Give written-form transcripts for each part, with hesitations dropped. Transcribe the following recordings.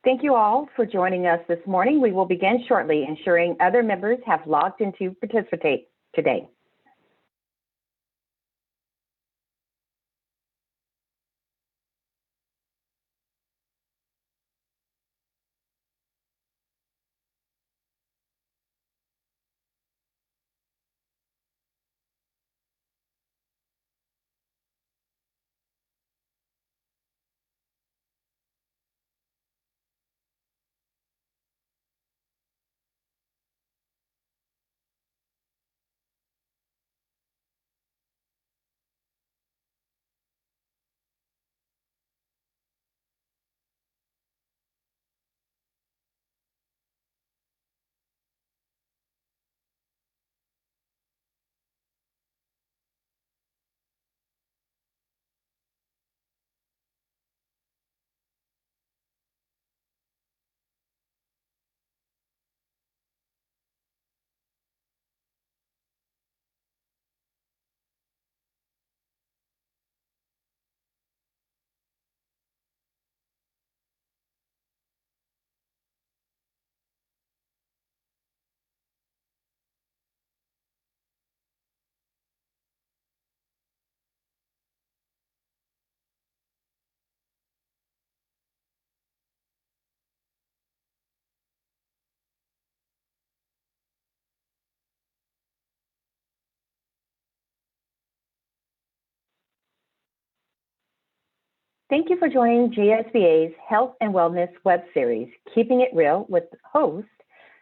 Thank you all for joining us this morning. We will begin shortly, ensuring other members have logged in to participate today. Thank you for joining GSBA's Health and Wellness web series, Keeping It Real, with host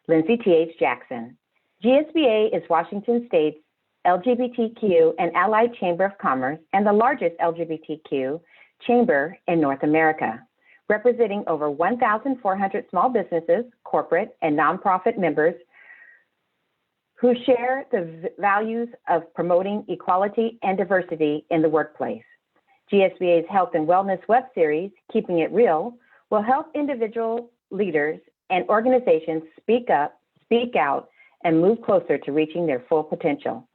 Lindsay T.H. Jackson. GSBA is Washington State's LGBTQ and Allied Chamber of Commerce and the largest LGBTQ chamber in North America, representing over 1,400 small businesses, corporate, and nonprofit members who share the values of promoting equality and diversity in the workplace. GSBA's Health and Wellness web series, Keeping It Real, will help individual leaders and organizations speak up, speak out, and move closer to reaching their full potential.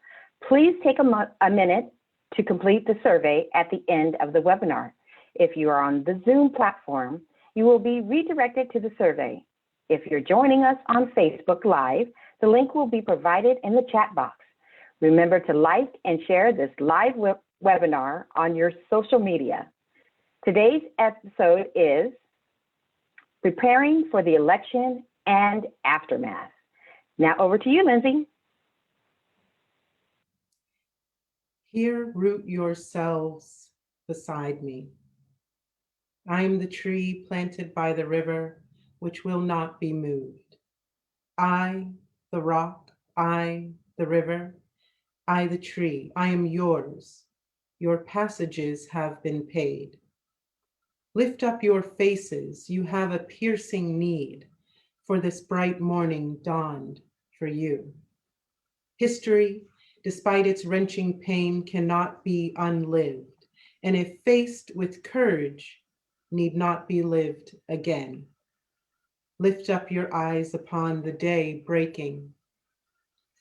Please take a minute to complete the survey at the end of the webinar. If you are on the Zoom platform, you will be redirected to the survey. If you're joining us on Facebook Live, the link will be provided in the chat box. Remember to like and share this live webinar on your social media. Today's episode is Preparing for the Election and Aftermath. Now over to you, Lindsay. Here root yourselves beside me. I am the tree planted by the river, which will not be moved. I, the rock, I, the river, I, the tree, I am yours. Your passages have been paid. Lift up your faces, you have a piercing need, for this bright morning dawned for you. History, despite its wrenching pain, cannot be unlived, and if faced with courage, need not be lived again. Lift up your eyes upon the day breaking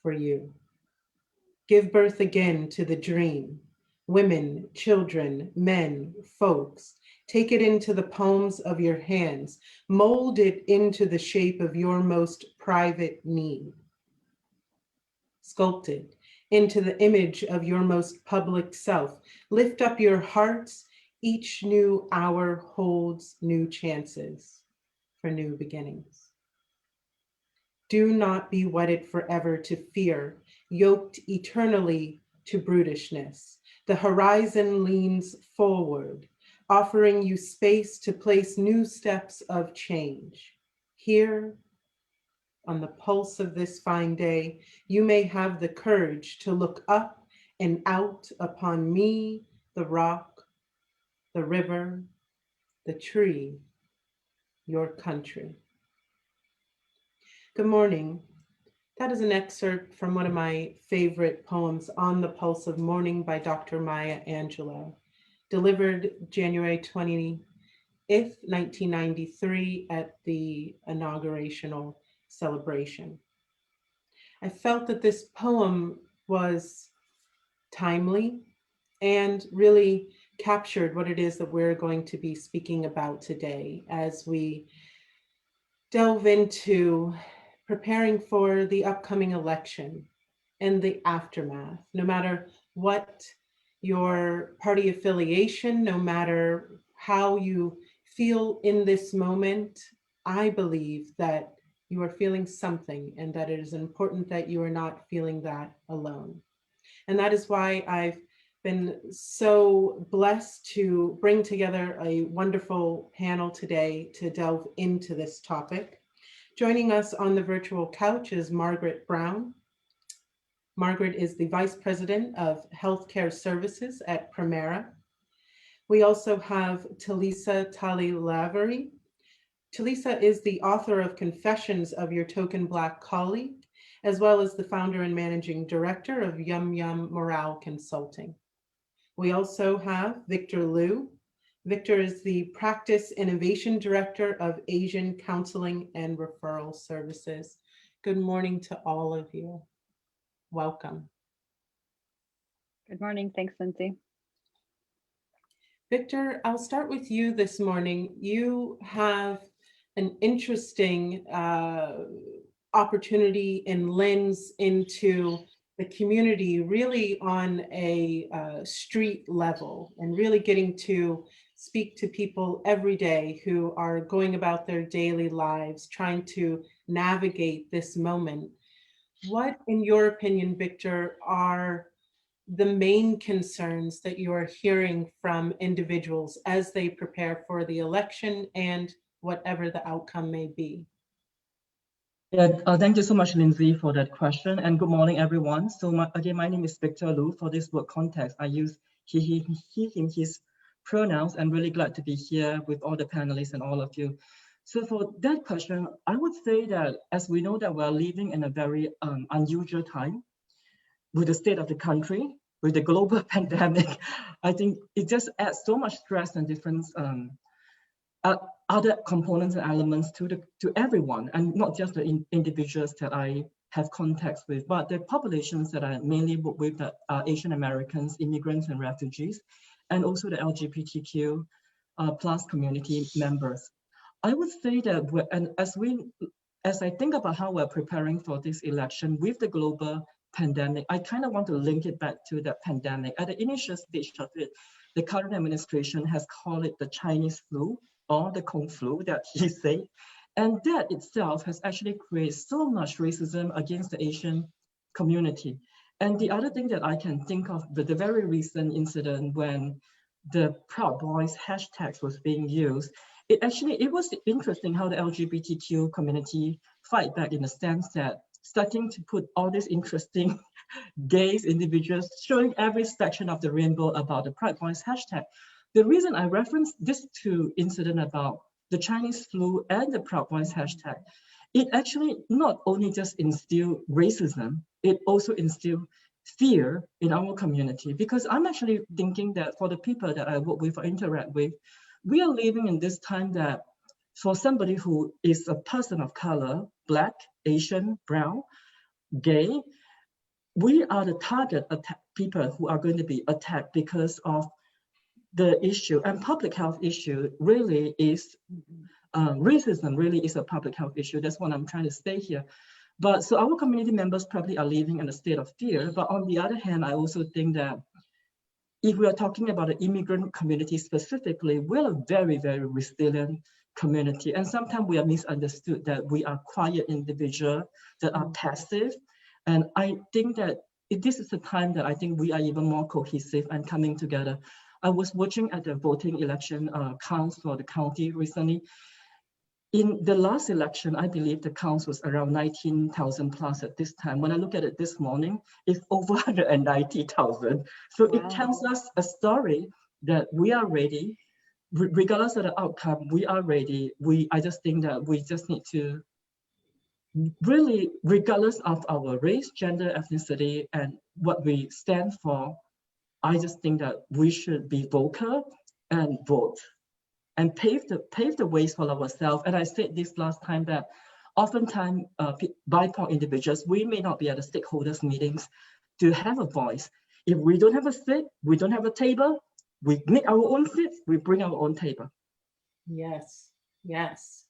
for you. Give birth again to the dream. Women, children, men, folks, take it into the palms of your hands. Mold it into the shape of your most private need. Sculpt it into the image of your most public self. Lift up your hearts. Each new hour holds new chances for new beginnings. Do not be wedded forever to fear, yoked eternally to brutishness. The horizon leans forward, offering you space to place new steps of change. Here, on the pulse of this fine day, you may have the courage to look up and out upon me, the rock, the river, the tree, your country. Good morning. That is an excerpt from one of my favorite poems, On the Pulse of Morning by Dr. Maya Angelou, delivered January 20th, 1993 at the inaugurational celebration. I felt that this poem was timely and really captured what it is that we're going to be speaking about today as we delve into preparing for the upcoming election and the aftermath. No matter what your party affiliation, no matter how you feel in this moment, I believe that you are feeling something and that it is important that you are not feeling that alone. And that is why I've been so blessed to bring together a wonderful panel today to delve into this topic. Joining us on the virtual couch is Margaret Brown. Margaret is the Vice President of Healthcare Services at Premera. We also have Talisa Tali-Lavery. Talisa is the author of Confessions of Your Token Black Colleague, as well as the founder and managing director of Yum Yum Morale Consulting. We also have Victor Liu. Victor is the Practice Innovation Director of Asian Counseling and Referral Services. Good morning to all of you. Welcome. Good morning. Thanks, Lindsay. Victor, I'll start with you this morning. You have an interesting opportunity and lens into the community, really on a street level, and really getting to speak to people every day who are going about their daily lives, trying to navigate this moment. What, in your opinion, Victor, are the main concerns that you are hearing from individuals as they prepare for the election and whatever the outcome may be? Yeah, thank you so much, Lindsay, for that question. And good morning, everyone. So again, my name is Victor Liu. For this work context, I use he, him, his pronouns. I'm really glad to be here with all the panelists and all of you. So for that question, I would say that as we know that we're living in a very unusual time with the state of the country, with the global pandemic, I think it just adds so much stress and different other components and elements to everyone, and not just the individuals that I have contacts with, but the populations that I mainly work with, that are Asian Americans, immigrants and refugees, and also the LGBTQ plus community members. I would say that, and as I think about how we're preparing for this election with the global pandemic, I kind of want to link it back to the pandemic. At the initial stage of it, the current administration has called it the Chinese flu, or the Kung flu that he said. And that itself has actually created so much racism against the Asian community. And the other thing that I can think of, the very recent incident when the Proud Boys hashtags was being used, it was interesting how the LGBTQ community fight back in the sense that starting to put all these interesting gays individuals showing every section of the rainbow about the Proud Boys hashtag. The reason I reference this two incident about the Chinese flu and the Proud Boys hashtag, it actually not only just instilled racism, it also instilled fear in our community. Because I'm actually thinking that for the people that I work with or interact with, we are living in this time that for somebody who is a person of color, Black, Asian, brown, gay, we are the target people who are going to be attacked because of the issue. And public health issue really is, racism really is a public health issue. That's what I'm trying to say here. But so our community members probably are living in a state of fear. But on the other hand, I also think that if we are talking about the immigrant community specifically, we're a very, very resilient community. And sometimes we are misunderstood that we are quiet individuals that are passive. And I think that this is a time that I think we are even more cohesive and coming together. I was watching at the voting election counts for the county recently. In the last election, I believe the counts was around 19,000 plus at this time. When I look at it this morning, it's over 190,000. So wow. It tells us a story that we are ready, regardless of the outcome, we are ready. I just think that we just need to really, regardless of our race, gender, ethnicity, and what we stand for, I just think that we should be vocal and vote and pave the ways for ourselves. And I said this last time that oftentimes BIPOC individuals, we may not be at the stakeholders meetings to have a voice. If we don't have a seat, we don't have a table, we make our own seats, we bring our own table. Yes, yes.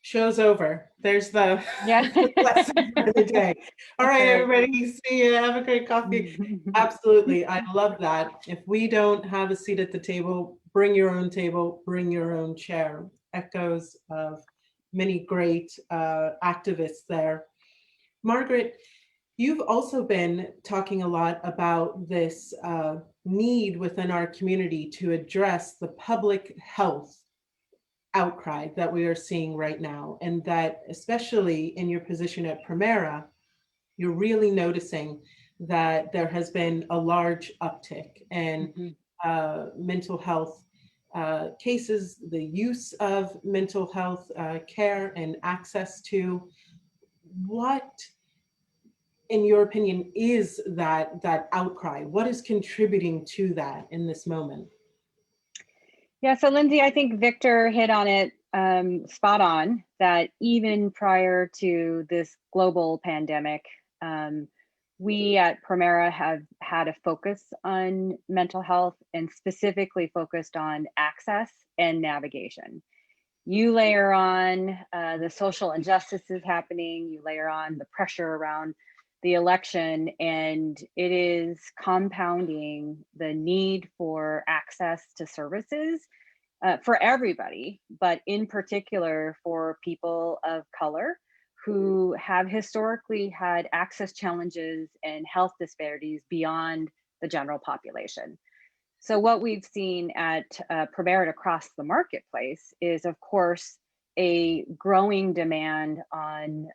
Show's over. There's the Yeah. lesson for the day. All right, everybody, see you. Have a great coffee. Absolutely. I love that. If we don't have a seat at the table, bring your own table, bring your own chair. Echoes of many great activists there. Margaret, you've also been talking a lot about this need within our community to address the public health outcry that we are seeing right now, and that especially in your position at Premera, you're really noticing that there has been a large uptick in mental health cases, the use of mental health care and access to. What, in your opinion, is that outcry? What is contributing to that in this moment? Yeah, so Lindsay, I think Victor hit on it spot on, that even prior to this global pandemic, we at Premera have had a focus on mental health, and specifically focused on access and navigation. You layer on the social injustices happening, you layer on the pressure around the election, and it is compounding the need for access to services for everybody, but in particular for people of color who have historically had access challenges and health disparities beyond the general population. So what we've seen at Premera across the marketplace is, of course, a growing demand on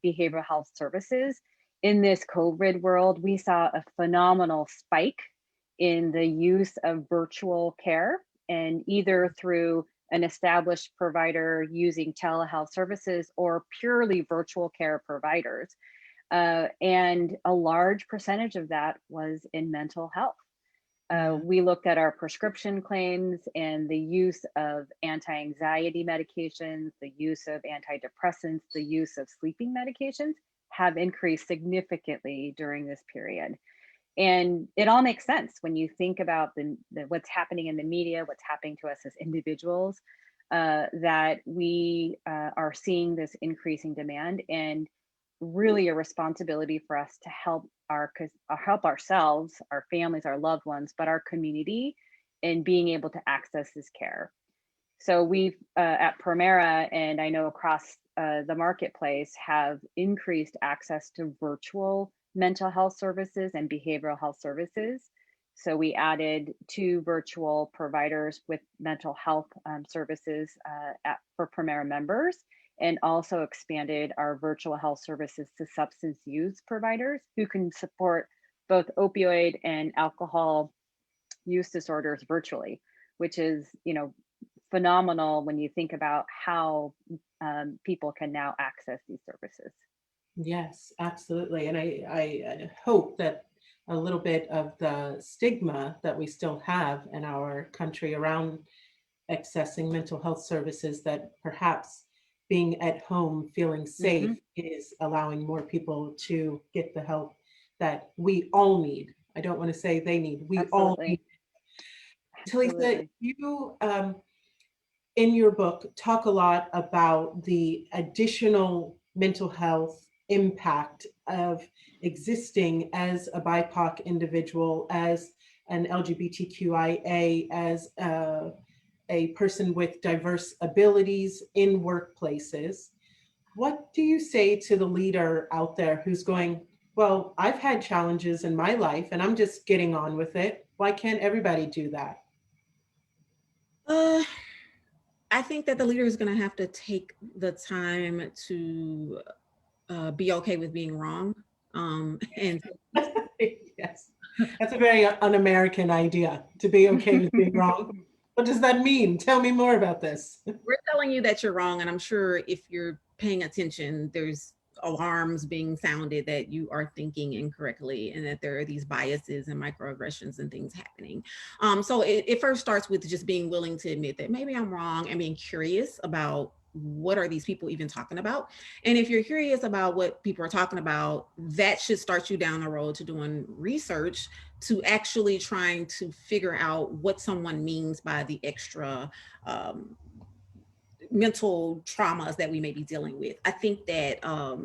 behavioral health services. In this COVID world, we saw a phenomenal spike in the use of virtual care, and either through an established provider using telehealth services or purely virtual care providers. And a large percentage of that was in mental health. We looked at our prescription claims, and the use of anti-anxiety medications, the use of antidepressants, the use of sleeping medications have increased significantly during this period. And it all makes sense when you think about what's happening in the media, what's happening to us as individuals, that we are seeing this increasing demand, and really a responsibility for us to help ourselves, our families, our loved ones, but our community in being able to access this care. So we've at Premera, and I know across the marketplace, have increased access to virtual mental health services and behavioral health services. So we added 2 virtual providers with mental health services for Premera members, and also expanded our virtual health services to substance use providers who can support both opioid and alcohol use disorders virtually, which is, phenomenal when you think about how people can now access these services. Yes, absolutely. And I hope that a little bit of the stigma that we still have in our country around accessing mental health services, that perhaps being at home, feeling safe, is allowing more people to get the help that we all need. I don't want to say they need, we all need. Talisa, you in your book talk a lot about the additional mental health impact of existing as a BIPOC individual, as an LGBTQIA, as a person with diverse abilities in workplaces. What do you say to the leader out there who's going, well, I've had challenges in my life and I'm just getting on with it. Why can't everybody do that? I think that the leader is going to have to take the time to be okay with being wrong. And yes, that's a very un-American idea, to be okay with being wrong. What does that mean? Tell me more about this. We're telling you that you're wrong. And I'm sure if you're paying attention, there's alarms being sounded that you are thinking incorrectly, and that there are these biases and microaggressions and things happening. So it first starts with just being willing to admit that maybe I'm wrong, and being curious about what are these people even talking about. And if you're curious about what people are talking about, that should start you down the road to doing research, to actually trying to figure out what someone means by the extra mental traumas that we may be dealing with. I think that I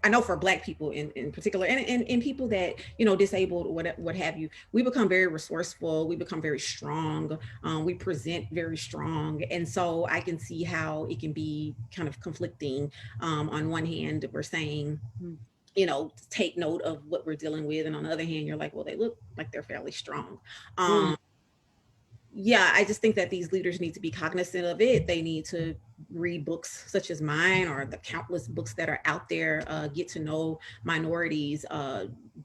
know for Black people in particular, and people that, you know, disabled, what have you, we become very resourceful, we become very strong, we present very strong. And so I can see how it can be kind of conflicting. On one hand, we're saying, you know, take note of what we're dealing with. And on the other hand, you're like, well, they look like they're fairly strong. Yeah, I just think that these leaders need to be cognizant of it. They need to read books such as mine or the countless books that are out there, get to know minorities,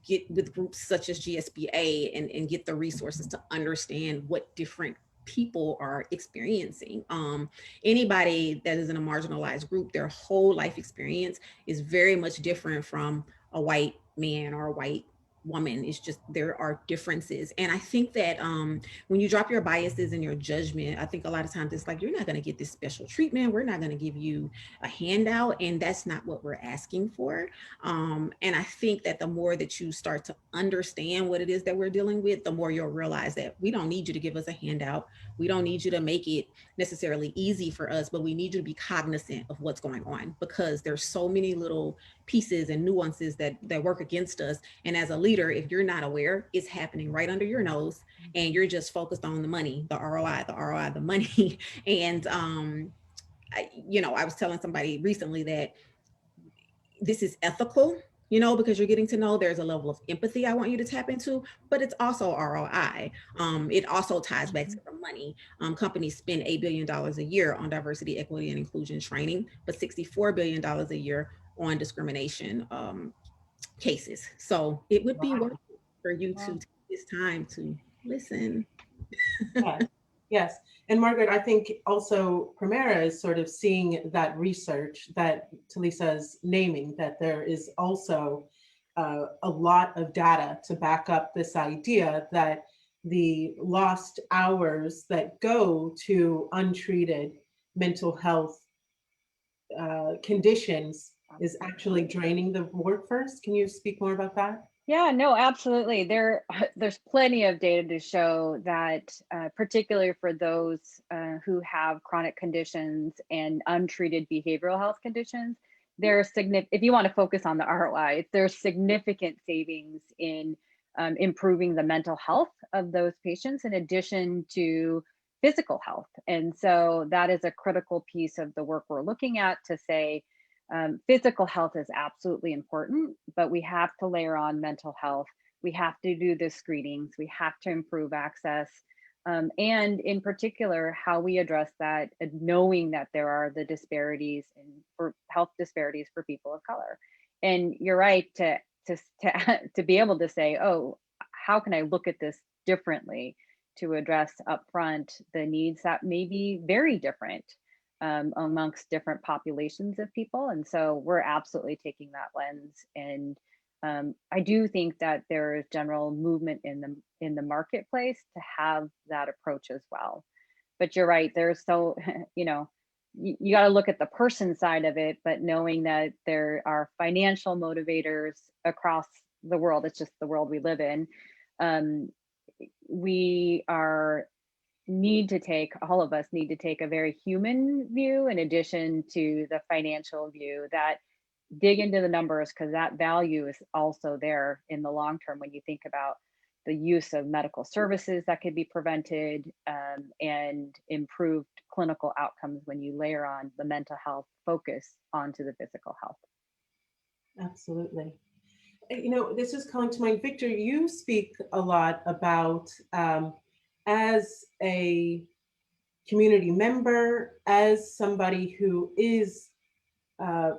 get with groups such as GSBA, and get the resources to understand what different people are experiencing. Anybody that is in a marginalized group, their whole life experience is very much different from a white man or a white woman. It's just, there are differences. And I think that when you drop your biases and your judgment, I think a lot of times it's like, you're not going to get this special treatment, we're not going to give you a handout, and that's not what we're asking for. And I think that the more that you start to understand what it is that we're dealing with, the more you'll realize that we don't need you to give us a handout, we don't need you to make it necessarily easy for us, but we need you to be cognizant of what's going on, because there's so many little pieces and nuances that work against us. And as a leader, if you're not aware, it's happening right under your nose, and you're just focused on the money, the ROI, the money. And I was telling somebody recently that this is ethical, you know, because you're getting to know, there's a level of empathy I want you to tap into, but it's also ROI. It also ties back to the money. Companies spend $8 billion a year on diversity, equity, and inclusion training, but $64 billion a year on discrimination cases. So it would be worth it for you to take this time to listen. Yes. Yes. And Margaret, I think also Primera is sort of seeing that research that Talisa's naming, that there is also a lot of data to back up this idea that the lost hours that go to untreated mental health conditions is actually draining the workforce. Can you speak more about that? Yeah, no, absolutely. There's plenty of data to show that, particularly for those who have chronic conditions and untreated behavioral health conditions, there's if you want to focus on the ROI, there's significant savings in improving the mental health of those patients in addition to physical health. And so that is a critical piece of the work we're looking at, to say, physical health is absolutely important, but we have to layer on mental health. We have to do the screenings. We have to improve access. And in particular, how we address that, knowing that there are the disparities for health disparities for people of color. And you're right to be able to say, oh, how can I look at this differently to address upfront the needs that may be very different amongst different populations of people. And so we're absolutely taking that lens. And I do think that there is general movement in the marketplace to have that approach as well. But you're right, there's so, you got to look at the person side of it, but knowing that there are financial motivators across the world, it's just the world we live in. All of us need to take a very human view in addition to the financial view, that dig into the numbers, because that value is also there in the long term when you think about the use of medical services that could be prevented, and improved clinical outcomes when you layer on the mental health focus onto the physical health. Absolutely. This is coming to mind. Victor, you speak a lot about, as a community member, as somebody who is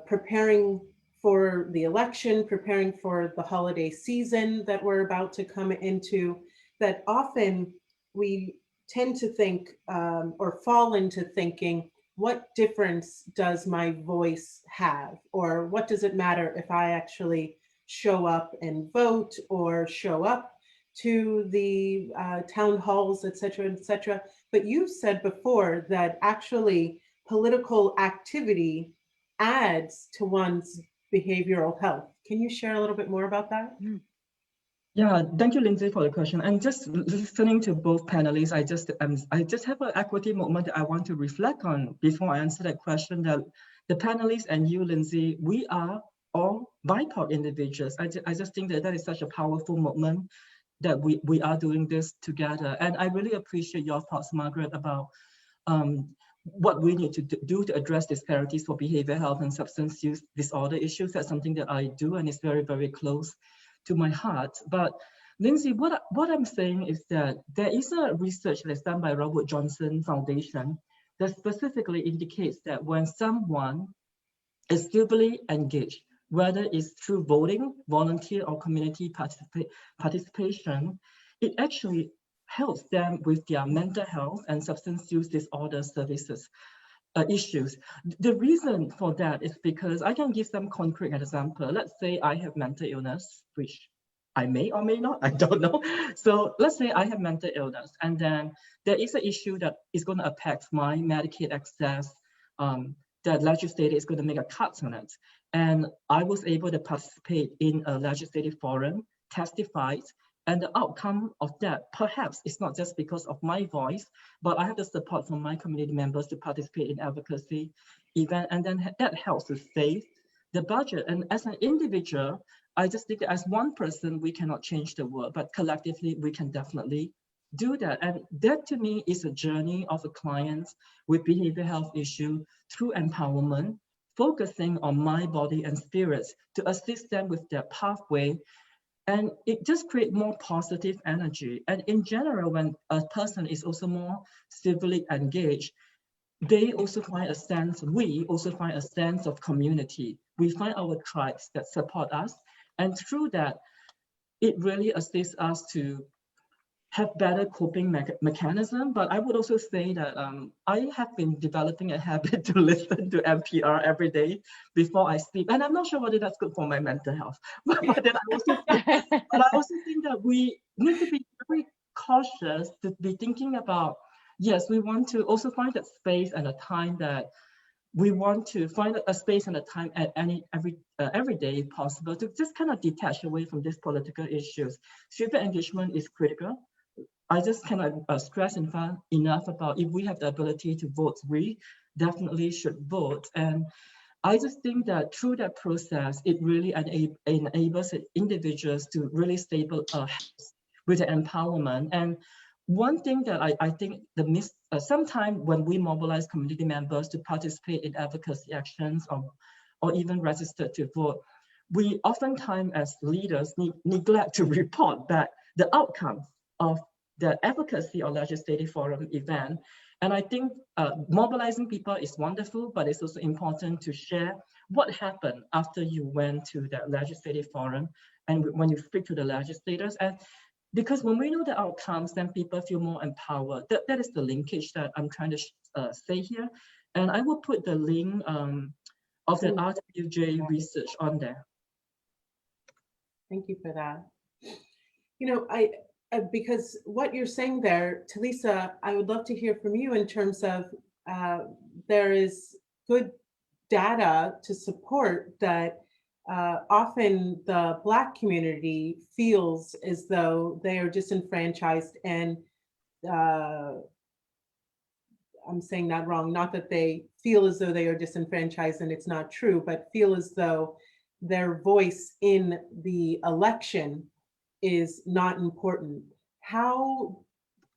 preparing for the election, preparing for the holiday season that we're about to come into, that often we tend to think or fall into thinking, what difference does my voice have? Or what does it matter if I actually show up and vote, or show up to the town halls, et cetera, et cetera. But you said before that actually political activity adds to one's behavioral health. Can you share a little bit more about that? Yeah, thank you, Lindsay, for the question. And just listening to both panelists, I just have an equity moment that I want to reflect on before I answer that question. That the panelists and you, Lindsay, we are all BIPOC individuals. I just think that that is such a powerful moment that we are doing this together. And I really appreciate your thoughts, Margaret, about what we need to do to address disparities for behavioral health and substance use disorder issues. That's something that I do, and it's very, very close to my heart. But Lindsay, what I'm saying is that there is a research that's done by Robert Johnson Foundation that specifically indicates that when someone is civilly engaged, whether it's through voting, volunteer, or community participation, it actually helps them with their mental health and substance use disorder services issues. The reason for that is because I can give some concrete example. Let's say I have mental illness, which I may or may not, I don't know. So let's say I have mental illness, and then there is an issue that is going to affect my Medicaid access. The legislator is going to make a cut on it. And I was able to participate in a legislative forum, testified, and the outcome of that, perhaps it's not just because of my voice, but I have the support from my community members to participate in advocacy event, and then that helps to save the budget. And as an individual, I just think that as one person, we cannot change the world, but collectively, we can definitely do that. And that to me is a journey of a client with behavioral health issue through empowerment, focusing on mind, body, and spirits to assist them with their pathway. And it just creates more positive energy. And in general, when a person is also more civilly engaged, they also find a sense, we also find a sense of community. We find our tribes that support us. And through that, it really assists us to have better coping mechanism. But I would also say that I have been developing a habit to listen to NPR every day before I sleep. And I'm not sure whether that's good for my mental health. But then I also think that we need to be very cautious to be thinking about, yes, we want to also find that space and a time that we want to find a space and a time at every day if possible to just kind of detach away from these political issues. Civic engagement is critical. I just cannot stress enough about if we have the ability to vote, we definitely should vote. And I just think that through that process, it really enables individuals to really stable with the empowerment. And one thing that I think sometimes when we mobilize community members to participate in advocacy actions or even register to vote, we oftentimes as leaders neglect to report back the outcome of the advocacy or legislative forum event. And I think mobilizing people is wonderful, but it's also important to share what happened after you went to the legislative forum and when you speak to the legislators. And because when we know the outcomes, then people feel more empowered. That is the linkage that I'm trying to say here. And I will put the link of the RWJ research on there. Thank you for that. You know, because what you're saying there, Talisa, I would love to hear from you in terms of there is good data to support that often the Black community feels as though they are disenfranchised, and I'm saying that wrong, not that they feel as though they are disenfranchised and it's not true, but feel as though their voice in the election is not important. How,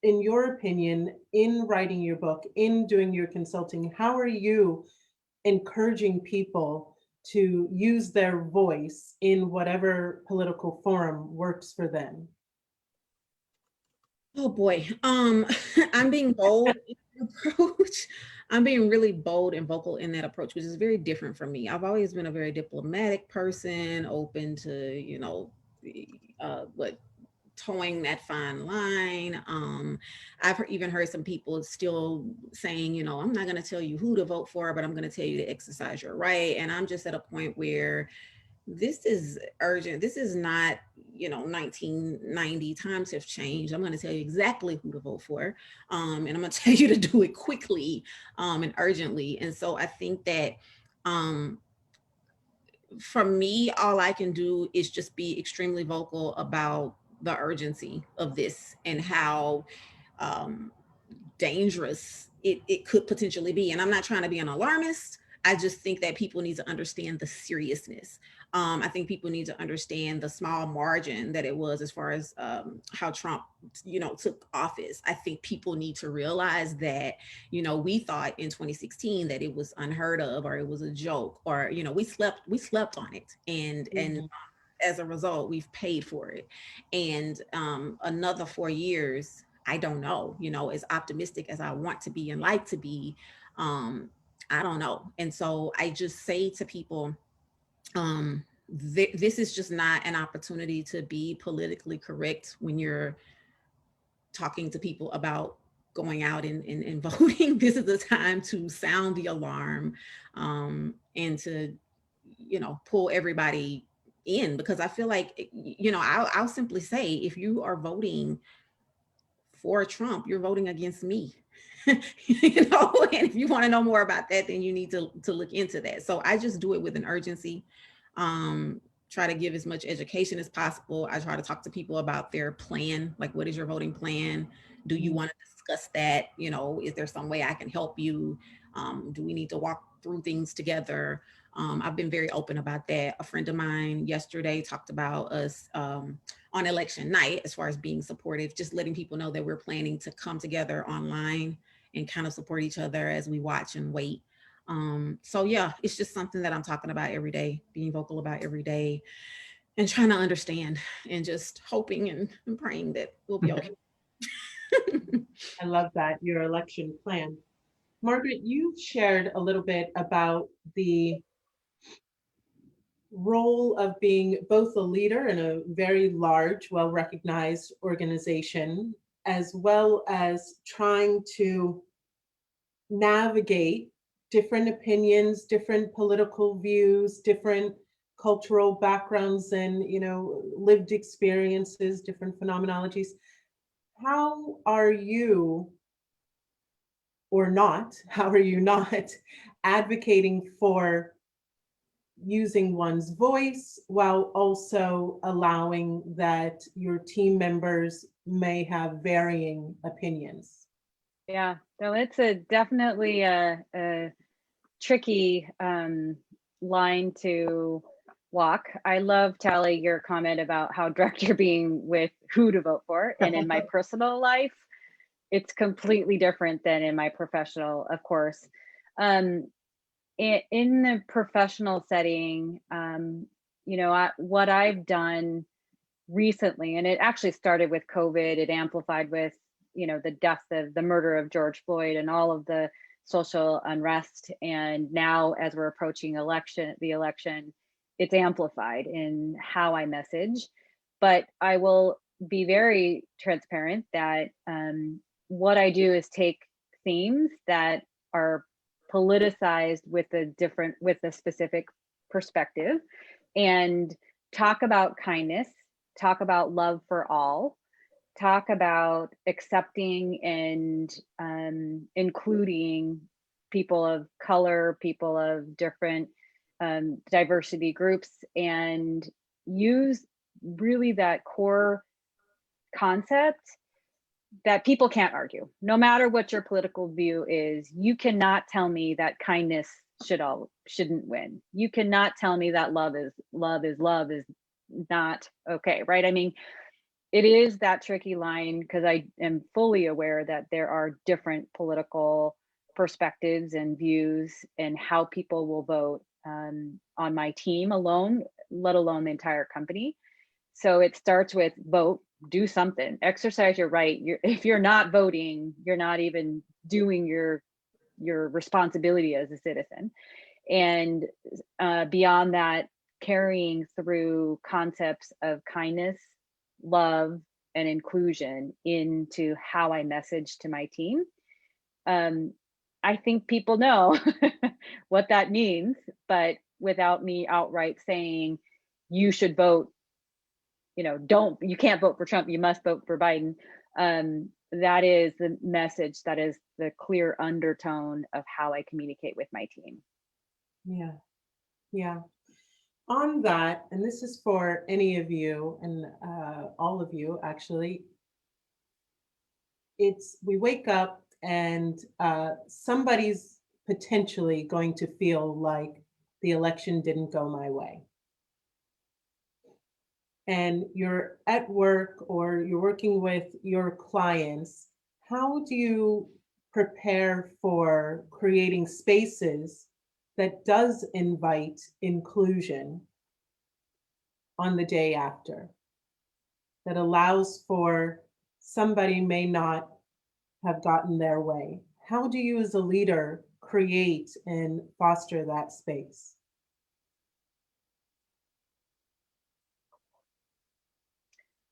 in your opinion, in writing your book, in doing your consulting, how are you encouraging people to use their voice in whatever political forum works for them? Oh boy, I'm being bold in the approach. I'm being really bold and vocal in that approach, which is very different from me. I've always been a very diplomatic person, open to, you know, towing that fine line. I've even heard some people still saying, you know, I'm not going to tell you who to vote for, but I'm going to tell you to exercise your right. And I'm just at a point where this is urgent. This is not, you know, 1990. Times have changed. I'm going to tell you exactly who to vote for. And I'm going to tell you to do it quickly and urgently. And so I think that for me, all I can do is just be extremely vocal about the urgency of this and how dangerous it could potentially be. And I'm not trying to be an alarmist. I just think that people need to understand the seriousness. I think people need to understand the small margin that it was as far as how Trump, took office. I think people need to realize that, we thought in 2016 that it was unheard of, or it was a joke, or, we slept on it. And as a result, we've paid for it. And another 4 years, I don't know, as optimistic as I want to be and like to be, I don't know. And so I just say to people, this is just not an opportunity to be politically correct when you're talking to people about going out and voting. This is the time to sound the alarm, and to, pull everybody in, because I feel like, I'll simply say, if you are voting for Trump, you're voting against me. And if you want to know more about that, then you need to look into that. So I just do it with an urgency. Try to give as much education as possible. I try to talk to people about their plan, like, what is your voting plan? Do you want to discuss that? Is there some way I can help you? Do we need to walk through things together? I've been very open about that. A friend of mine yesterday talked about us on election night, as far as being supportive, just letting people know that we're planning to come together online and kind of support each other as we watch and wait. So yeah, it's just something that I'm talking about every day, being vocal about every day, and trying to understand, and just hoping and praying that we'll be okay. I love that, your election plan. Margaret, you've shared a little bit about the role of being both a leader in a very large, well-recognized organization, as well as trying to navigate different opinions, different political views, different cultural backgrounds, and lived experiences, different phenomenologies. How are you, or not, how are you not advocating for using one's voice while also allowing that your team members may have varying opinions? Yeah, so it's definitely a tricky line to walk. I love, Tally, your comment about how direct you're being with who to vote for. And in my personal life, it's completely different than in my professional, of course. In the professional setting, what I've done recently, and it actually started with COVID, it amplified with, the murder of George Floyd and all of the social unrest. And now, as we're approaching the election, it's amplified in how I message. But I will be very transparent that what I do is take themes that are politicized with a specific perspective, and talk about kindness, talk about love for all, talk about accepting and including people of color, people of different diversity groups, and use really that core concept that people can't argue. No matter what your political view is, you cannot tell me that kindness shouldn't win. You cannot tell me that love is not okay, right? I mean, it is that tricky line, because I am fully aware that there are different political perspectives and views, and how people will vote on my team alone, let alone the entire company. So it starts with vote, do something, exercise your right. If you're not voting, you're not even doing your responsibility as a citizen. And beyond that, carrying through concepts of kindness, love, and inclusion into how I message to my team. I think people know what that means, but without me outright saying you should vote, you can't vote for Trump, you must vote for Biden. That is the message, that is the clear undertone of how I communicate with my team. Yeah. On that, and this is for any of you and all of you actually, we wake up and somebody's potentially going to feel like the election didn't go my way. And you're at work or you're working with your clients, how do you prepare for creating spaces that does invite inclusion on the day after, that allows for somebody may not have gotten their way? How do you as a leader create and foster that space?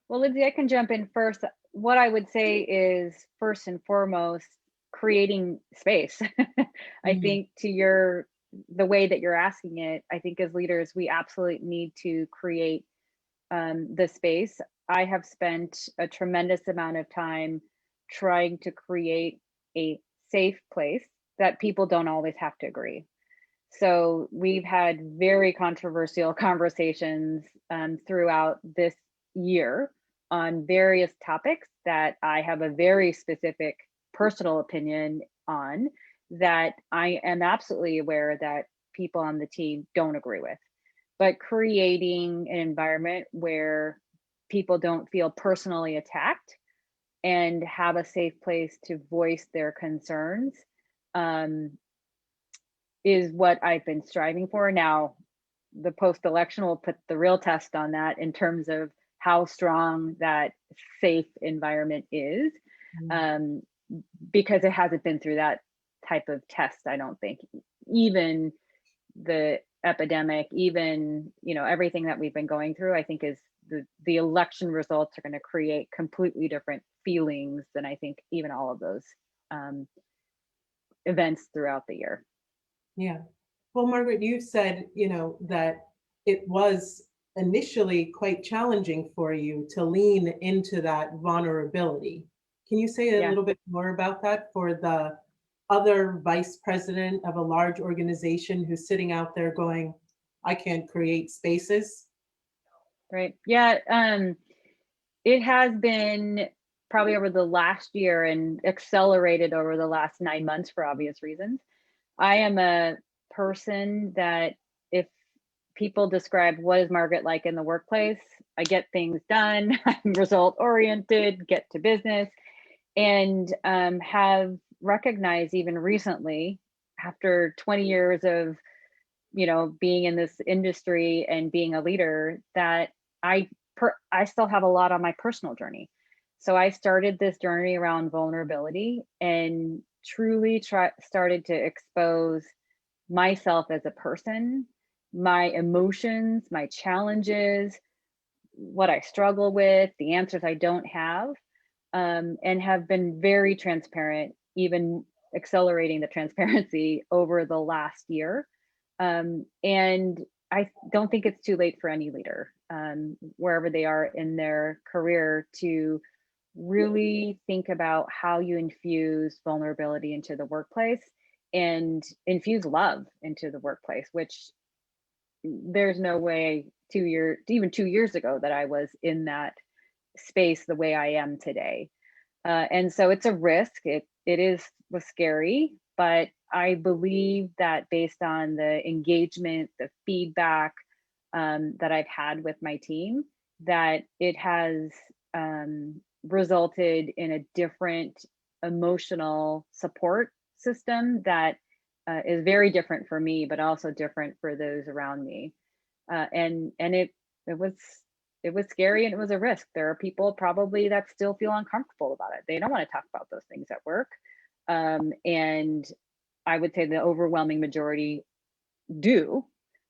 Well, Lindsay, I can jump in first. What I would say is first and foremost, creating space. I Mm, think the way that you're asking it, I think as leaders, we absolutely need to create the space. I have spent a tremendous amount of time trying to create a safe place that people don't always have to agree. So we've had very controversial conversations throughout this year on various topics that I have a very specific personal opinion on, that I am absolutely aware that people on the team don't agree with. But creating an environment where people don't feel personally attacked and have a safe place to voice their concerns um, is what I've been striving for. Now, the post-election will put the real test on that in terms of how strong that safe environment is, mm, um, because it hasn't been through that type of test, I don't think. Even the epidemic, even everything that we've been going through, I think is the election results are going to create completely different feelings than I think even all of those um, events throughout the year. yeah. Well, Margaret, you said, that it was initially quite challenging for you to lean into that vulnerability. Can you say a Yeah. little bit more about that for the other vice president of a large organization who's sitting out there going, I can't create spaces? Right. Yeah. It has been probably over the last year and accelerated over the last 9 months for obvious reasons. I am a person that if people describe what is Margaret like in the workplace, I get things done, I'm result oriented, get to business, and have recognized even recently, after 20 years of being in this industry and being a leader, that I still have a lot on my personal journey. So I started this journey around vulnerability and truly started to expose myself as a person, my emotions, my challenges, what I struggle with, the answers I don't have, and have been very transparent, even accelerating the transparency over the last year. And I don't think it's too late for any leader, wherever they are in their career, to really think about how you infuse vulnerability into the workplace and infuse love into the workplace, which there's no way even 2 years ago that I was in that space the way I am today. And so it's a risk. Was scary, but I believe that based on the engagement, the feedback that I've had with my team, that it has resulted in a different emotional support system that is very different for me, but also different for those around me. And it was it was scary and it was a risk. There are people probably that still feel uncomfortable about it. They don't want to talk about those things at work. And I would say the overwhelming majority do,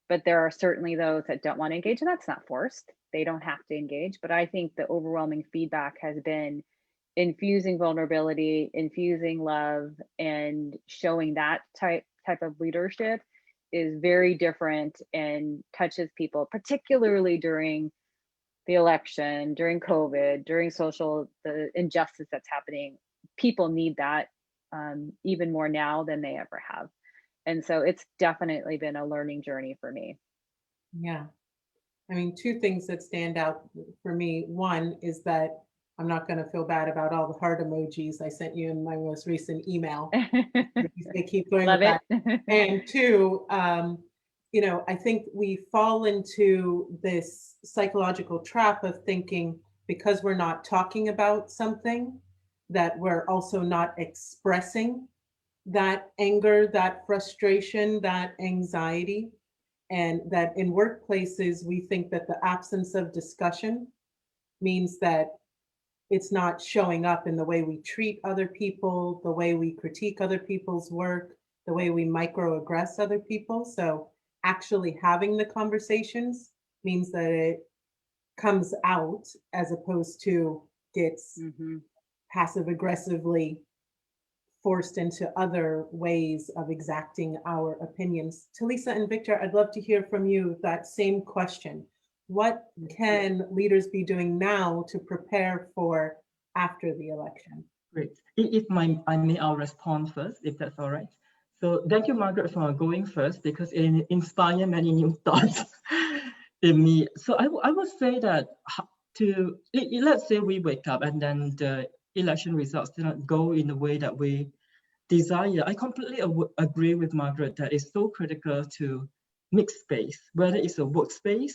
but there are certainly those that don't want to engage, and that's not forced. They don't have to engage. But I think the overwhelming feedback has been infusing vulnerability, infusing love, and showing that type of leadership is very different and touches people, particularly during the election, during COVID, during the injustice that's happening. People need that even more now than they ever have. And so it's definitely been a learning journey for me. Yeah. I mean, two things that stand out for me. One is that I'm not going to feel bad about all the heart emojis I sent you in my most recent email. They keep going Love with that. it. And two, you know, I think we fall into this psychological trap of thinking because we're not talking about something, that we're also not expressing that anger, that frustration, that anxiety. And that in workplaces, we think that the absence of discussion means that it's not showing up in the way we treat other people, the way we critique other people's work, the way we microaggress other people. So actually having the conversations means that it comes out as opposed to gets passive aggressively forced into other ways of exacting our opinions. Talisa and Victor, I'd love to hear from you that same question. What can leaders be doing now to prepare for after the election? Great. I may, I'll respond first, if that's all right. So thank you, Margaret, for going first, because it inspired many new thoughts in me. So I would say that let's say we wake up and then the election results did not go in the way that we desire. I completely agree with Margaret that it's so critical to mix space, whether it's a workspace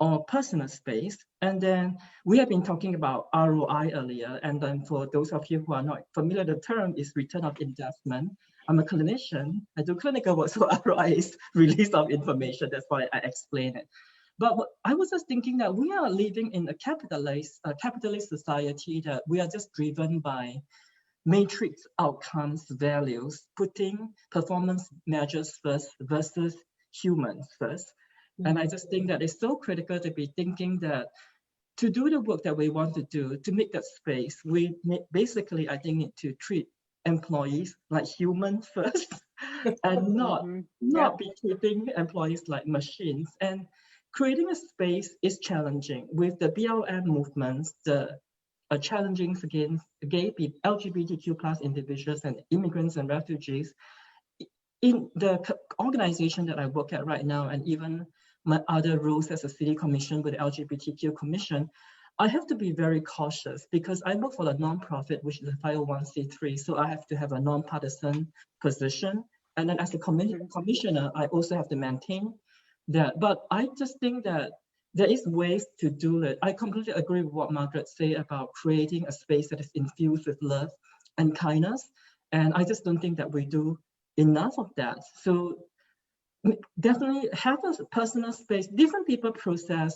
or personal space. And then we have been talking about ROI earlier. And then for those of you who are not familiar, the term is return of investment. I'm a clinician. I do clinical work, so ROI is release of information. That's why I explain it. But I was just thinking that we are living in a capitalist society, that we are just driven by matrix outcomes values, putting performance measures first versus humans first. And I just think that it's so critical to be thinking that to do the work that we want to do, to make that space, we basically, I think, need to treat employees like humans first and not be treating employees like machines. And creating a space is challenging. With the BLM movements, the challenging against gay people, LGBTQ plus individuals and immigrants and refugees. In the organization that I work at right now, and even my other roles as a city commission with the LGBTQ commission, I have to be very cautious because I work for a nonprofit, which is a 501c3. So I have to have a nonpartisan position. And then as a commissioner, I also have to maintain that. But I just think that there is ways to do it. I completely agree with what Margaret said about creating a space that is infused with love and kindness. And I just don't think that we do enough of that. So definitely have a personal space. Different people process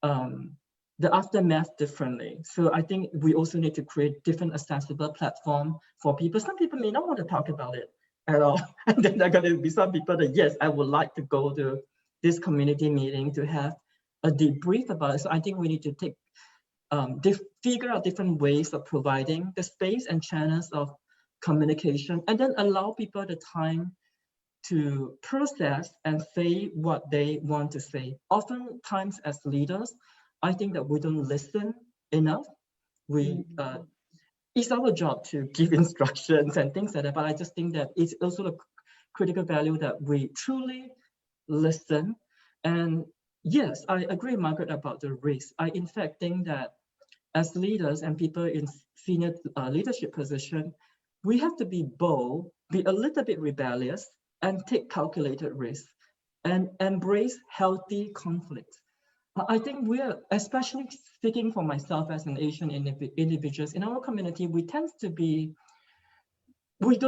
the aftermath differently. So I think we also need to create different accessible platform for people. Some people may not want to talk about it at all. And then there are going to be some people that, yes, I would like to go to this community meeting to have a debrief about it. So I think we need to take figure out different ways of providing the space and channels of communication, and then allow people the time to process and say what they want to say. Oftentimes as leaders, I think that we don't listen enough. It's our job to give instructions and things like that, but I just think that it's also a critical value that we truly listen. And yes, I agree, Margaret, about the risk. I in fact think that as leaders and people in senior leadership position, we have to be bold, be a little bit rebellious, and take calculated risks, and embrace healthy conflict. I think we're, especially speaking for myself as an Asian individuals, in our community, we don't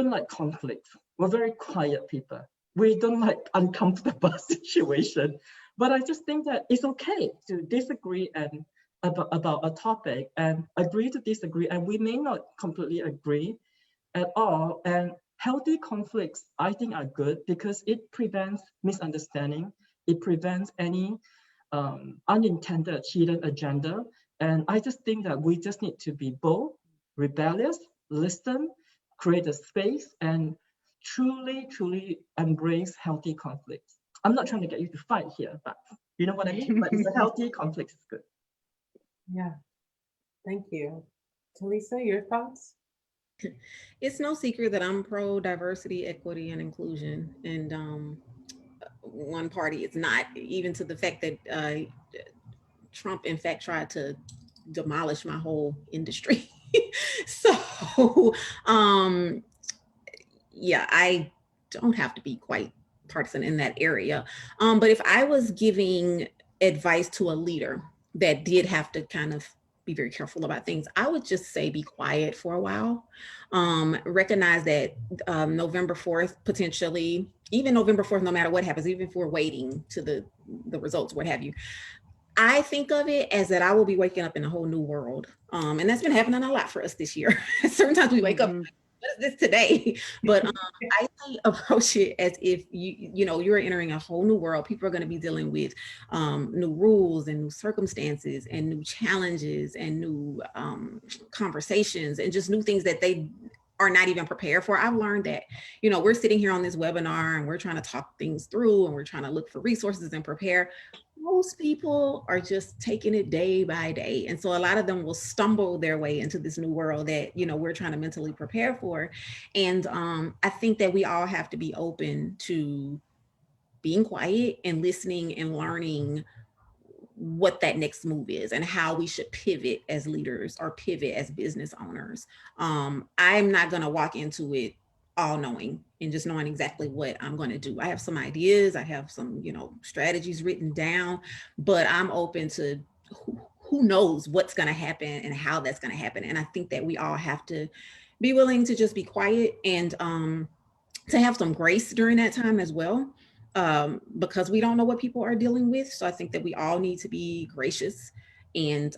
like conflict. We're very quiet people. We don't like uncomfortable situation. But I just think that it's okay to disagree and about a topic and agree to disagree, and we may not completely agree at all. And healthy conflicts, I think, are good because it prevents misunderstanding. It prevents any unintended hidden agenda. And I just think that we just need to be bold, rebellious, listen, create a space, and truly embrace healthy conflicts. I'm not trying to get you to fight here, but you know what I mean? But it's a healthy conflict is good. Yeah, thank you. Talisa, your thoughts? It's no secret that I'm pro diversity, equity, and inclusion. And one party is not, even to the fact that Trump, in fact, tried to demolish my whole industry. So, yeah, I don't have to be quite partisan in that area. But if I was giving advice to a leader that did have to kind of be very careful about things, I would just say be quiet for a while. Recognize that November 4th, potentially, even November 4th, no matter what happens, even if we're waiting to the results, what have you, I think of it as that I will be waking up in a whole new world. And that's been happening a lot for us this year. Certain times we wake up, what is this today? But I approach it as if you're entering a whole new world. People are going to be dealing with new rules and new circumstances and new challenges and new conversations and just new things that they are not even prepared for. I've learned that, we're sitting here on this webinar and we're trying to talk things through and we're trying to look for resources and prepare. Most people are just taking it day by day. And so a lot of them will stumble their way into this new world that, we're trying to mentally prepare for. And I think that we all have to be open to being quiet and listening and learning what that next move is and how we should pivot as leaders or pivot as business owners. I'm not going to walk into it all knowing and just knowing exactly what I'm going to do. I have some ideas, I have some, strategies written down, but I'm open to who knows what's going to happen and how that's going to happen. And I think that we all have to be willing to just be quiet and to have some grace during that time as well. Because we don't know what people are dealing with. So I think that we all need to be gracious and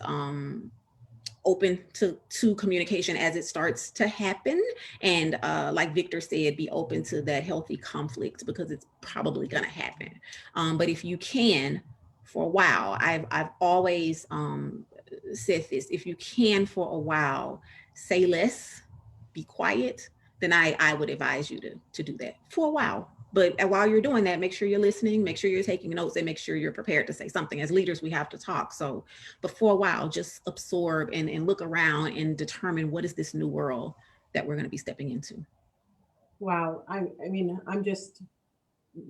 open to communication as it starts to happen. And like Victor said, be open to that healthy conflict because it's probably gonna happen. But if you can, for a while, I've always said this, if you can for a while, say less, be quiet, then I would advise you to do that for a while. But while you're doing that, make sure you're listening, make sure you're taking notes, and make sure you're prepared to say something. As leaders, we have to talk. So, but for a while, just absorb and look around and determine what is this new world that we're going to be stepping into. Wow. I mean, I'm just,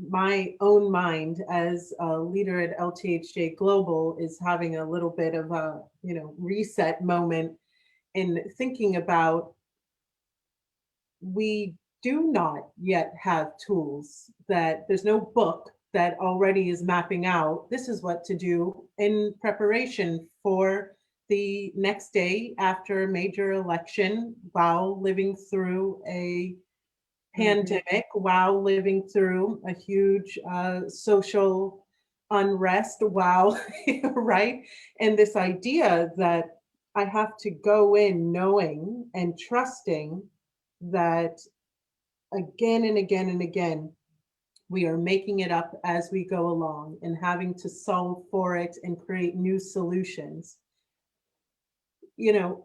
my own mind as a leader at LTHJ Global is having a little bit of a, reset moment in thinking about, we do not yet have tools that there's no book that already is mapping out this is what to do in preparation for the next day after a major election while living through a pandemic, while living through a huge social unrest, while, right? And this idea that I have to go in knowing and trusting that again and again and again, we are making it up as we go along and having to solve for it and create new solutions.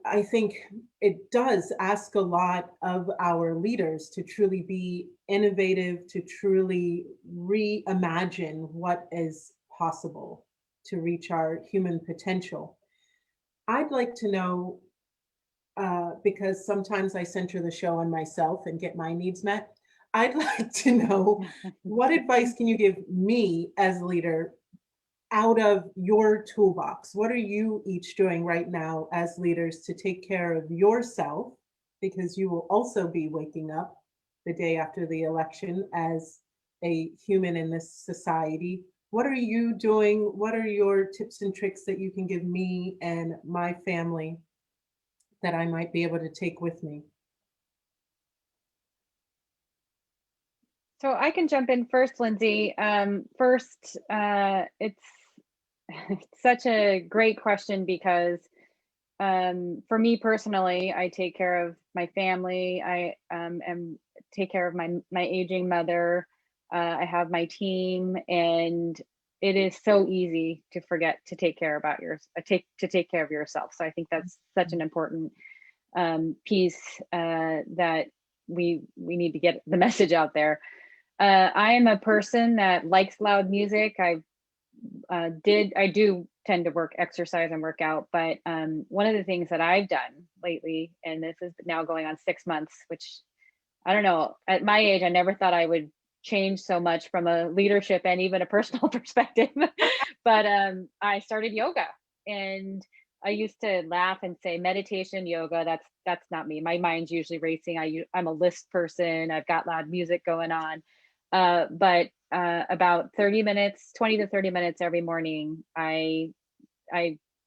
I think it does ask a lot of our leaders to truly be innovative, to truly reimagine what is possible to reach our human potential. I'd like to know, because sometimes I center the show on myself and get my needs met. I'd like to know, what advice can you give me as a leader out of your toolbox? What are you each doing right now as leaders to take care of yourself? Because you will also be waking up the day after the election as a human in this society. What are you doing? What are your tips and tricks that you can give me and my family that I might be able to take with me? So I can jump in first, Lindsay. It's such a great question because for me personally, I take care of my family. I take care of my aging mother. I have my team, and it is so easy to forget to take care of yourself. So I think that's such an important piece that we need to get the message out there. I am a person that likes loud music. I do tend to exercise and work out, but one of the things that I've done lately, and this is now going on 6 months, which I don't know, at my age, I never thought I would changed so much from a leadership and even a personal perspective. But I started yoga, and I used to laugh and say meditation, yoga, that's not me. My mind's usually racing. I'm a list person. I've got loud music going on. But about 30 minutes, 20 to 30 minutes every morning, I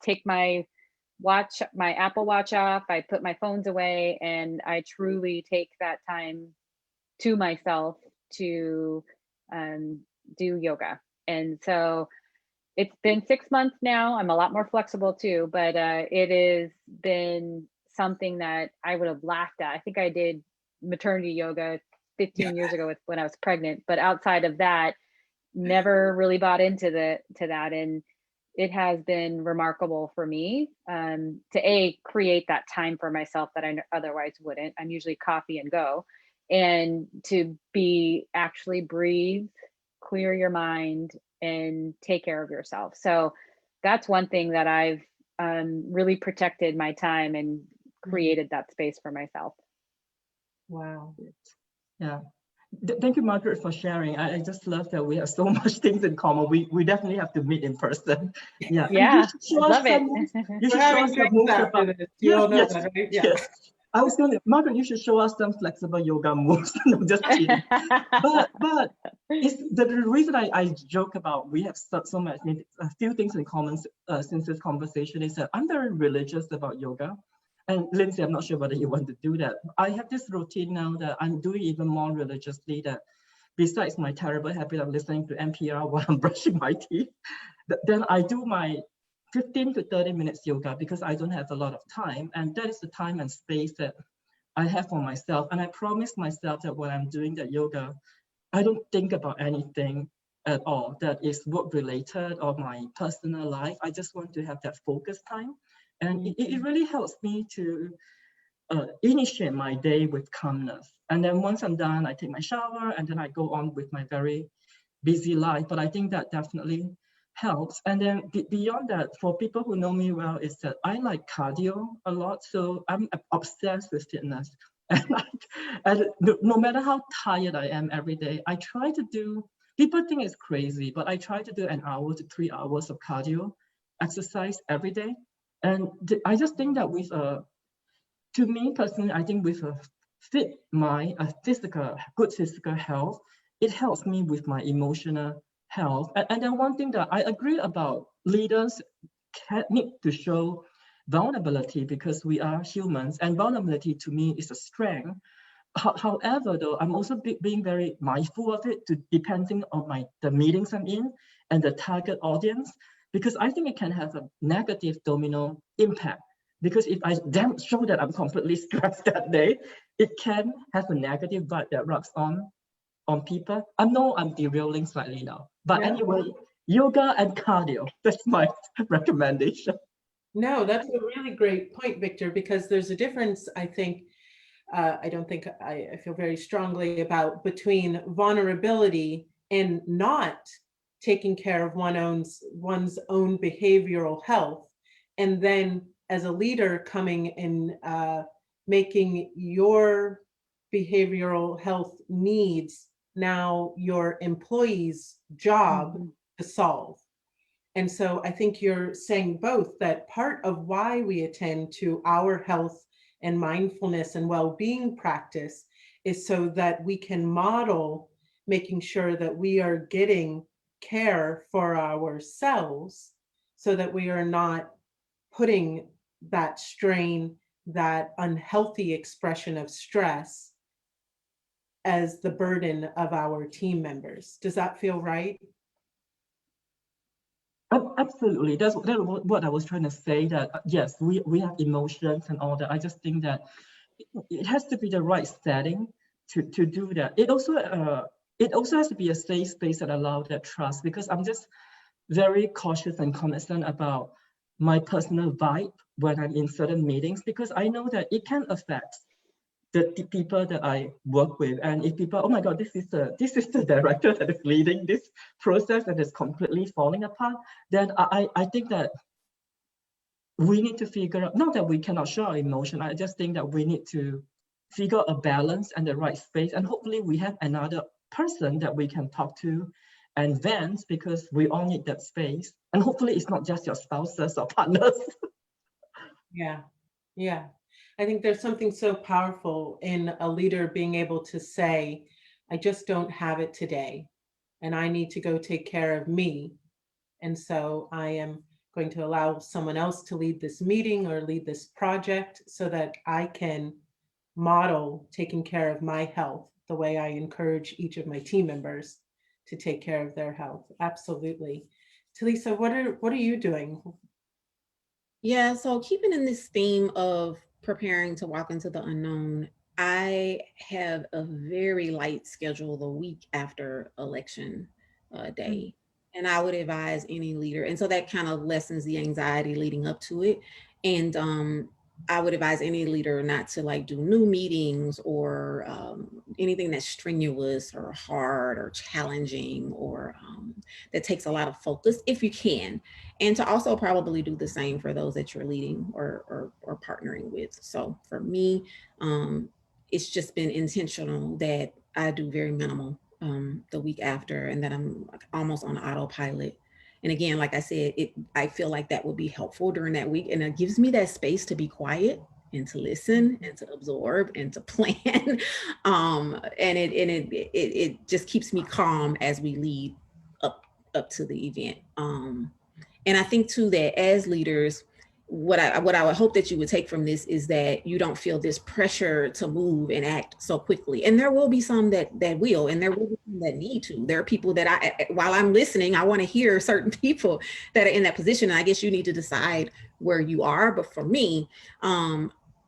take my Apple Watch off, I put my phones away, and I truly take that time to myself to do yoga. And so it's been 6 months now. I'm a lot more flexible too, but it has been something that I would have laughed at. I think I did maternity yoga 15 years ago when I was pregnant, but outside of that, never really bought into that. And it has been remarkable for me to create that time for myself that I otherwise wouldn't. I'm usually coffee and go, and to be actually breathe, clear your mind, and take care of yourself. So that's one thing that I've really protected my time and created that space for myself. Wow. Yeah. Thank you, Margaret, for sharing. I just love that we have so much things in common. We definitely have to meet in person. Yeah. Yeah, I love it. You should show us some moves about this. You all know that, right? Yeah. Yes. I was going to, Margaret, you should show us some flexible yoga moves. No, just kidding. but it's the reason I joke about we have so much, a few things in common since this conversation is that I'm very religious about yoga. And Lindsay, I'm not sure whether you want to do that. I have this routine now that I'm doing even more religiously, that besides my terrible habit of listening to NPR while I'm brushing my teeth, then I do my 15 to 30 minutes yoga because I don't have a lot of time. And that is the time and space that I have for myself. And I promise myself that when I'm doing that yoga, I don't think about anything at all that is work related or my personal life. I just want to have that focus time. And it really helps me to initiate my day with calmness. And then once I'm done, I take my shower and then I go on with my very busy life. But I think that definitely helps. And then beyond that, for people who know me well, is that I like cardio a lot. So I'm obsessed with fitness. And no matter how tired I am every day, I try to do, people think it's crazy, but I try to do 1 hour to 3 hours of cardio exercise every day. And I just think that to me personally, I think with a fit mind, good physical health, it helps me with my emotional health. And then one thing that I agree about, leaders need to show vulnerability because we are humans, and vulnerability to me is a strength. However, though, I'm also being very mindful of it, depending on the meetings I'm in and the target audience, because I think it can have a negative domino impact. Because if I show that I'm completely stressed that day, it can have a negative vibe that rubs on people. I know I'm derailing slightly now, but anyway, yoga and cardio, that's my recommendation. No, that's a really great point, Victor, because there's a difference, I think, I feel very strongly about between vulnerability and not taking care of one's own behavioral health, and then as a leader coming and making your behavioral health needs now your employee's job to solve. And so I think you're saying both, that part of why we attend to our health and mindfulness and well-being practice is so that we can model making sure that we are getting care for ourselves, so that we are not putting that strain, that unhealthy expression of stress as the burden of our team members. Does that feel right? Absolutely. That's what I was trying to say, that yes, we have emotions and all that. I just think that it has to be the right setting to do that. It also has to be a safe space that allows that trust, because I'm just very cautious and cognizant about my personal vibe when I'm in certain meetings, because I know that it can affect the people that I work with. And if people, oh my God, this is the director that is leading this process and is completely falling apart, then I think that we need to figure out, not that we cannot show our emotion, I just think that we need to figure out a balance and the right space. And hopefully we have another person that we can talk to and vent, because we all need that space. And hopefully it's not just your spouses or partners. Yeah, yeah. I think there's something so powerful in a leader being able to say, I just don't have it today, and I need to go take care of me. And so I am going to allow someone else to lead this meeting or lead this project so that I can model taking care of my health the way I encourage each of my team members to take care of their health. Absolutely. Talisa, what are you doing? Yeah, so keeping in this theme of preparing to walk into the unknown, I have a very light schedule the week after election day. And I would advise any leader, and so that kind of lessens the anxiety leading up to it. And I would advise any leader not to like do new meetings or anything that's strenuous or hard or challenging or that takes a lot of focus if you can, and to also probably do the same for those that you're leading or partnering with. So for me, it's just been intentional that I do very minimal the week after, and that I'm like almost on autopilot. And again, like I said, I feel like that will be helpful during that week, and it gives me that space to be quiet and to listen and to absorb and to plan. And it just keeps me calm as we lead up to the event. And I think too that as leaders, what I would hope that you would take from this is that you don't feel this pressure to move and act so quickly. And there will be some that will, and there will be some that need to. There are people that while I'm listening, I want to hear certain people that are in that position. And I guess you need to decide where you are. But for me,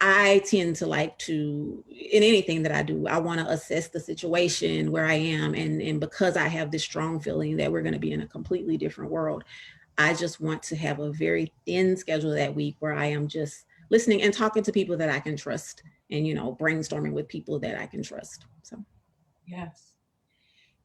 I tend to like to, in anything that I do, I want to assess the situation where I am. And because I have this strong feeling that we're going to be in a completely different world, I just want to have a very thin schedule that week where I am just listening and talking to people that I can trust, and, you know, brainstorming with people that I can trust. So, Yes.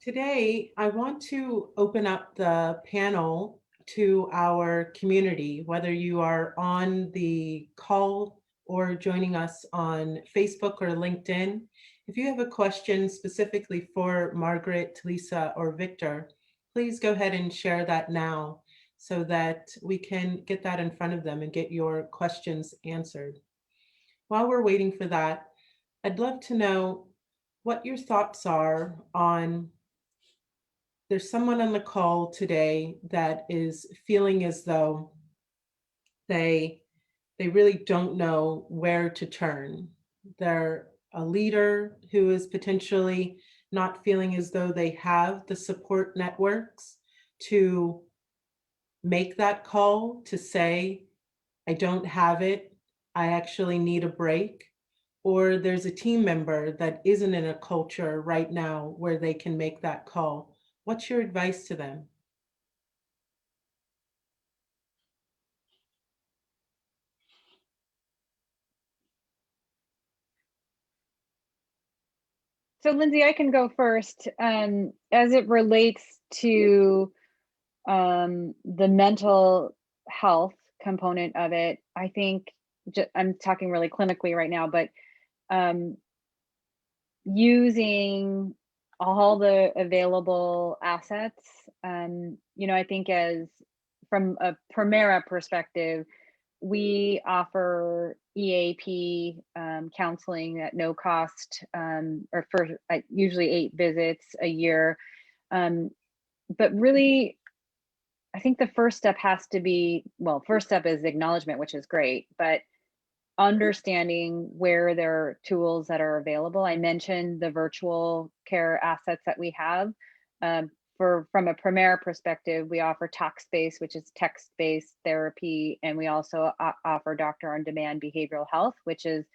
Today, I want to open up the panel to our community, whether you are on the call or joining us on Facebook or LinkedIn. If you have a question specifically for Margaret, Talisa, or Victor, please go ahead and share that now so that we can get that in front of them and get your questions answered. While we're waiting for that, I'd love to know what your thoughts are on, there's someone on the call today that is feeling as though they really don't know where to turn. They're a leader who is potentially not feeling as though they have the support networks to make that call to say, I don't have it, I actually need a break. Or there's a team member that isn't in a culture right now where they can make that call. What's your advice to them? So Lindsay, I can go first. As it relates to the mental health component of it, I think I'm talking really clinically right now, but using all the available assets, you know, I think as from a Primera perspective, we offer EAP counseling at no cost, or for usually 8 visits a year. But really, I think the first step has to be, well, first step is acknowledgement, which is great, but understanding where there are tools that are available. I mentioned the virtual care assets that we have. From a Primera perspective, we offer Talkspace, which is text-based therapy, and we also offer Doctor on Demand behavioral health, which is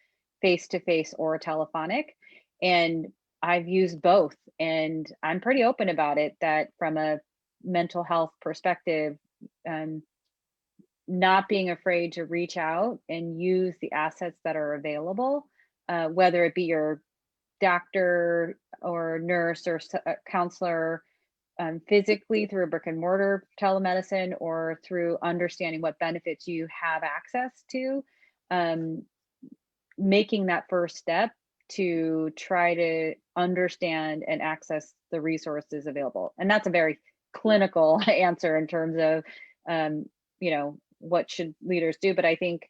face-to-face or telephonic. And I've used both, and I'm pretty open about it, that from a mental health perspective, not being afraid to reach out and use the assets that are available, whether it be your doctor or nurse or counselor, physically through a brick and mortar telemedicine, or through understanding what benefits you have access to, making that first step to try to understand and access the resources available. And that's a very clinical answer in terms of, you know, what should leaders do. But I think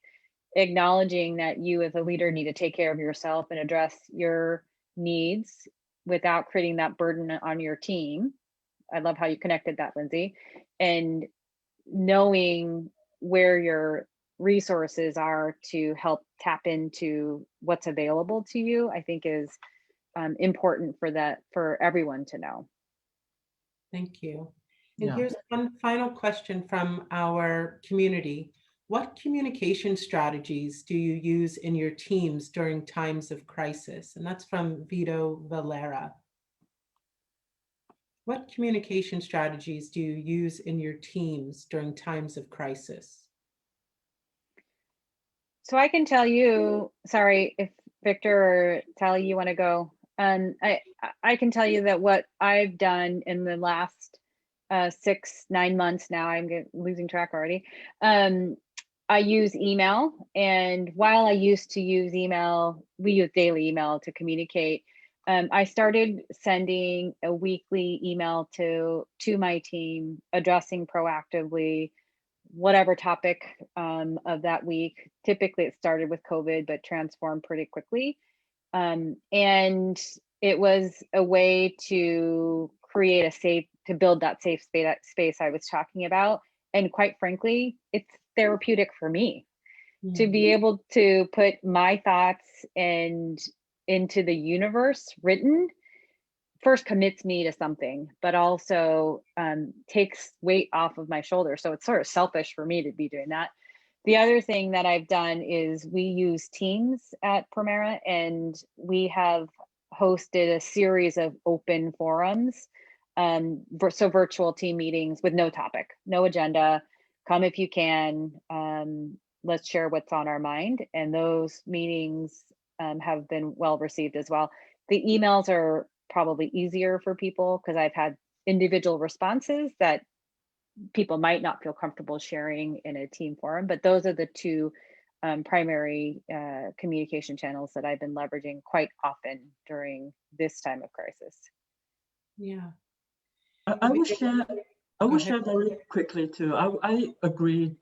acknowledging that you as a leader need to take care of yourself and address your needs without creating that burden on your team. I love how you connected that, Lindsay. And knowing where your resources are to help tap into what's available to you, I think is important for everyone to know. Thank you. And Yeah. here's one final question from our community. What communication strategies do you use in your teams during times of crisis? And that's from Vito Valera. What communication strategies do you use in your teams during times of crisis? So I can tell you, sorry, if Victor or Tally, you want to go. I can tell you that what I've done in the last 6-9 months now, I'm losing track already. I use email, and while I used to use email, we use daily email to communicate. I started sending a weekly email to my team, addressing proactively whatever topic of that week. Typically it started with COVID, but transformed pretty quickly. And it was a way to build that safe space I was talking about. And quite frankly, it's therapeutic for me to be able to put my thoughts into the universe written. First commits me to something, but also takes weight off of my shoulders. So it's sort of selfish for me to be doing that. The other thing that I've done is we use Teams at Premera, and we have hosted a series of open forums. So virtual team meetings with no topic, no agenda, come if you can, let's share what's on our mind. And those meetings have been well received as well. The emails are probably easier for people because I've had individual responses that people might not feel comfortable sharing in a team forum, but those are the two primary communication channels that I've been leveraging quite often during this time of crisis. Yeah. I will share very quickly too. I agree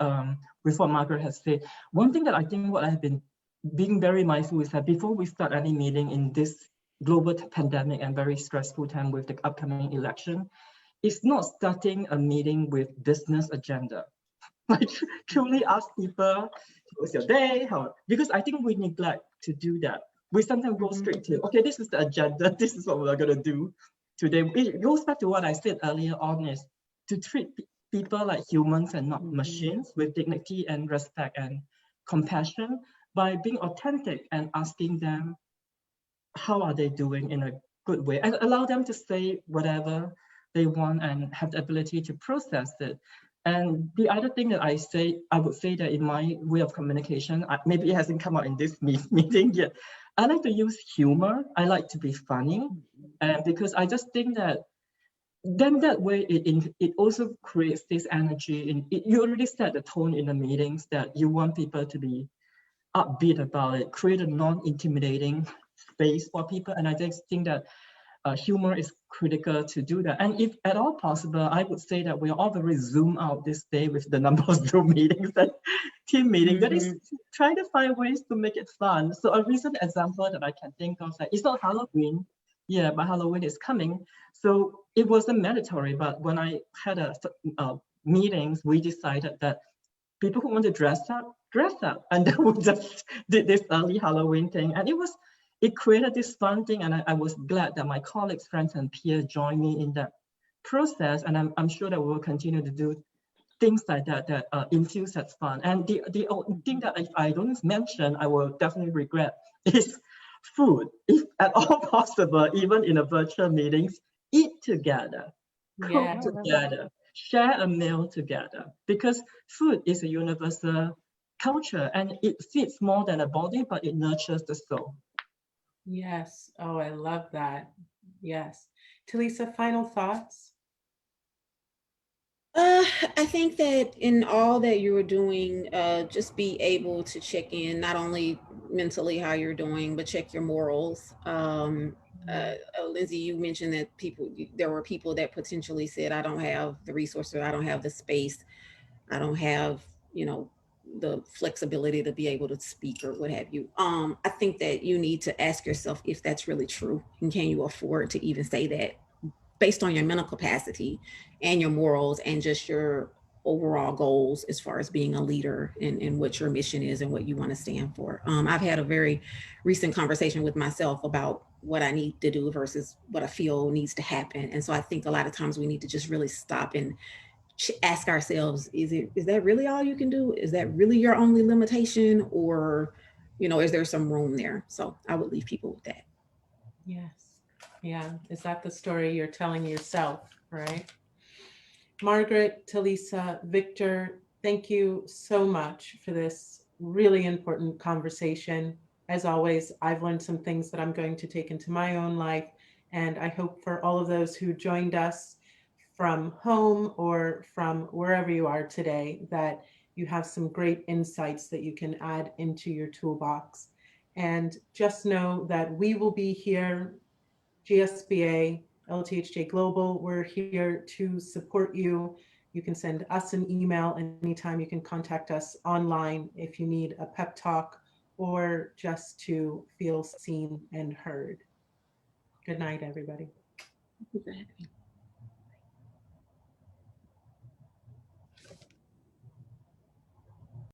with what Margaret has said. One thing that I think what I have been being very mindful is that before we start any meeting in this global pandemic and very stressful time with the upcoming election, it's not starting a meeting with business agenda. Like truly ask people, how was your day? Because I think we neglect to do that. We sometimes go straight to, okay, this is the agenda, this is what we're gonna do today. It goes back to what I said earlier on, is to treat people like humans and not machines, with dignity and respect and compassion, by being authentic and asking them how are they doing in a good way, and allow them to say whatever they want and have the ability to process it. And the other thing that I would say that in my way of communication, maybe it hasn't come out in this meeting yet, I like to use humor. I like to be funny, and because I just think that then that way it also creates this energy. You already set the tone in the meetings that you want people to be upbeat about it, create a non-intimidating space for people. And I just think that humor is critical to do that. And if at all possible, I would say that we are all very zoom out this day with the number of Zoom meetings and team meetings. That is trying to find ways to make it fun. So a recent example that I can think of, that it's not Halloween, yeah, but Halloween is coming. So it wasn't mandatory, but when I had a meetings, we decided that people who want to dress up. And then we just did this early Halloween thing. And it created this fun thing. And I was glad that my colleagues, friends, and peers joined me in that process. And I'm sure that we will continue to do things like that infuse that fun. And the thing that if I don't mention, I will definitely regret, is food. If at all possible, even in a virtual meetings, eat together, cook together, share a meal together, because food is a universal culture and it feeds more than a body, but it nurtures the soul. Yes. Oh, I love that. Yes. Talisa, final thoughts? I think that in all that you were doing, just be able to check in, not only mentally how you're doing, but check your morals. Lindsay, you mentioned that there were people that potentially said, I don't have the resources, I don't have the space, I don't have, you know, the flexibility to be able to speak or what have you. I think that you need to ask yourself if that's really true, and can you afford to even say that based on your mental capacity and your morals and just your overall goals as far as being a leader and what your mission is and what you want to stand for. I've had a very recent conversation with myself about what I need to do versus what I feel needs to happen. And so I think a lot of times we need to just really stop and ask ourselves, is that really all you can do? Is that really your only limitation? Or, you know, is there some room there? So I would leave people with that. Yes. Yeah. Is that the story you're telling yourself, right? Margaret, Talisa, Victor, thank you so much for this really important conversation. As always, I've learned some things that I'm going to take into my own life. And I hope for all of those who joined us from home or from wherever you are today, that you have some great insights that you can add into your toolbox. And just know that we will be here, GSBA, LTHJ Global, we're here to support you. You can send us an email anytime. You can contact us online if you need a pep talk or just to feel seen and heard. Good night, everybody. Thank you for having me.